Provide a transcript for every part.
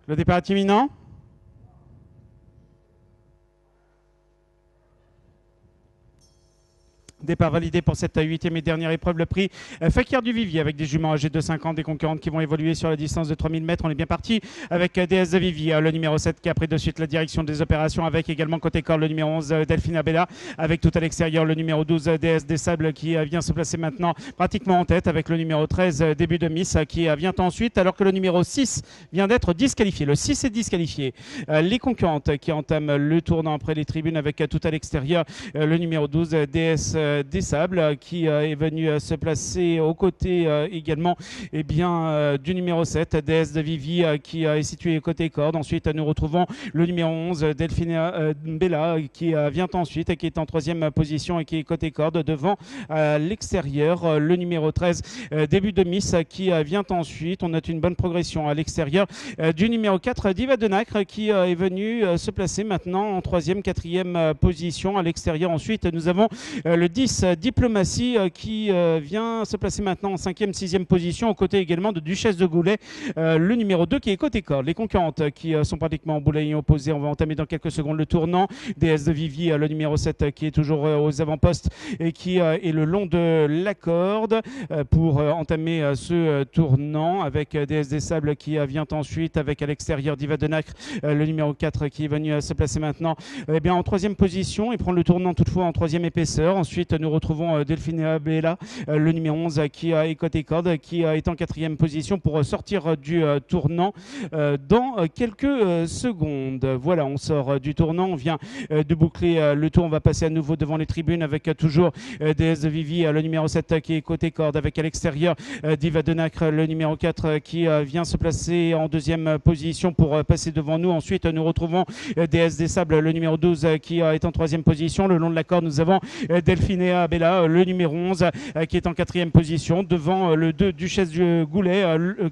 Le départ est imminent. Départ validé pour cette huitième et dernière épreuve, le prix Fakir du Vivier avec des juments âgés de 5 ans, des concurrentes qui vont évoluer sur la distance de 3000 mètres. On est bien parti avec DS de Vivier, le numéro 7 qui a pris de suite la direction des opérations avec également côté corps le numéro 11 Delphine Abella avec tout à l'extérieur le numéro 12 DS des Sables qui vient se placer maintenant pratiquement en tête avec le numéro 13 début de Miss qui vient ensuite alors que le numéro 6 vient d'être disqualifié. Le 6 est disqualifié. Les concurrentes qui entament le tournant après les tribunes avec tout à l'extérieur le numéro 12 DS des Sables qui est venu se placer aux côtés également du numéro 7 DS de Vivi qui est situé côté corde. Ensuite nous retrouvons le numéro 11 Delphine Bella qui vient ensuite et qui est en troisième position et qui est côté corde devant l'extérieur le numéro 13 début de Miss qui vient ensuite. On note une bonne progression à l'extérieur du numéro 4 Diva de Nacre qui est venu se placer maintenant en troisième, quatrième position à l'extérieur. Ensuite nous avons le 10 Diplomatie qui vient se placer maintenant en cinquième, sixième position aux côtés également de Duchesse de Goulet, le numéro 2 qui est côté corde. Les concurrentes qui sont pratiquement en boulet opposé. On va entamer dans quelques secondes le tournant. DS de Vivi, le numéro 7 qui est toujours aux avant-postes et qui est le long de la corde pour entamer ce tournant avec DS des Sables qui vient ensuite avec à l'extérieur Diva de Nacre, le numéro 4 qui est venu se placer maintenant en troisième position et prendre le tournant toutefois en troisième épaisseur. Ensuite nous retrouvons Delphine Abella, le numéro 11 qui est côté corde, qui est en quatrième position pour sortir du tournant dans quelques secondes. Voilà, on sort du tournant, on vient de boucler le tour. On va passer à nouveau devant les tribunes avec toujours DS de Vivi, le numéro 7 qui est côté corde, avec à l'extérieur Diva de Nacre, le numéro 4 qui vient se placer en deuxième position pour passer devant nous. Ensuite, nous retrouvons DS des Sables, le numéro 12 qui est en troisième position. Le long de la corde, nous avons Delphine Abella, le numéro 11 qui est en quatrième position devant le 2 Duchesse du Goulet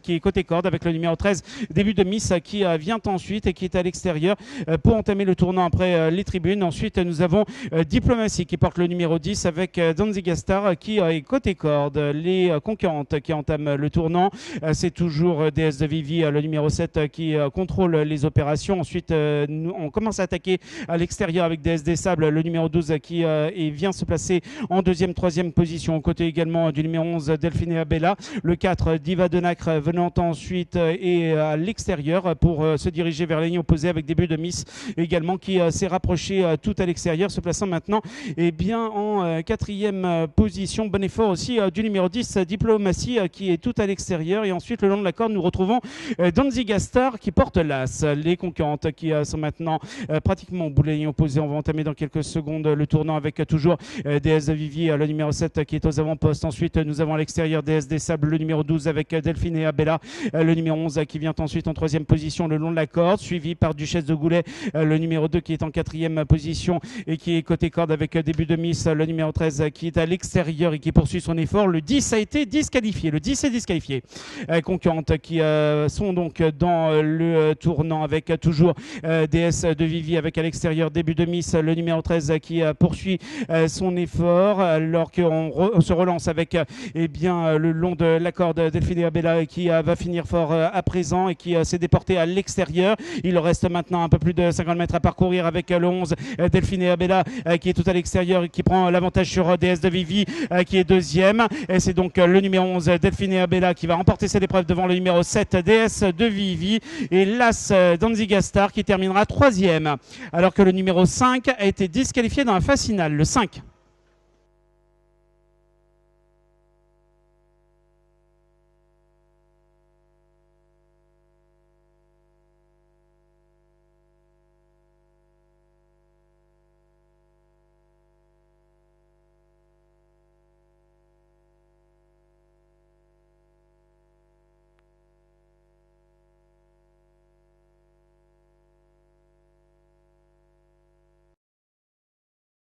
qui est côté corde avec le numéro 13 début de Miss qui vient ensuite et qui est à l'extérieur pour entamer le tournant après les tribunes. Ensuite nous avons Diplomatie qui porte le numéro 10 avec Danziga Star qui est côté corde. Les concurrentes qui entament le tournant, c'est toujours DS de Vivi, le numéro 7 qui contrôle les opérations. Ensuite on commence à attaquer à l'extérieur avec DS des Sables, le numéro 12 qui vient se placer en deuxième, troisième position, aux côtés également du numéro 11 Delphine Abella, le 4 Diva de Nacre venant ensuite et à l'extérieur pour se diriger vers la ligne opposée avec début de Miss également qui s'est rapproché tout à l'extérieur, se plaçant maintenant en quatrième position. Bon effort aussi du numéro 10 Diplomatie qui est tout à l'extérieur. Et ensuite le long de la corde nous retrouvons Danziga Star qui porte l'as. Les concurrentes qui sont maintenant pratiquement au boulet opposé. On va entamer dans quelques secondes le tournant avec toujours DS de Vivi, le numéro 7 qui est aux avant-postes. Ensuite nous avons à l'extérieur DS des Sables, le numéro 12 avec Delphine et Abella, le numéro 11 qui vient ensuite en troisième position le long de la corde, suivi par Duchesse de Goulet, le numéro 2 qui est en quatrième position et qui est côté corde avec début de Miss, le numéro 13 qui est à l'extérieur et qui poursuit son effort. Le 10 a été disqualifié. Le 10 est disqualifié. Concurrentes qui sont donc dans le tournant avec toujours DS de Vivi avec à l'extérieur début de Miss, le numéro 13 qui poursuit son effort alors qu'on se relance avec le long de la corde Delphine Abella qui va finir fort à présent et qui s'est déporté à l'extérieur. Il reste maintenant un peu plus de 50 mètres à parcourir avec le 11 Delphine Abella qui est tout à l'extérieur et qui prend l'avantage sur DS de Vivi qui est deuxième. Et c'est donc le numéro 11 Delphine Abella qui va remporter cette épreuve devant le numéro 7 DS de Vivi et l'As Danziga Star qui terminera troisième alors que le numéro 5 a été disqualifié dans la phase finale. Le 5.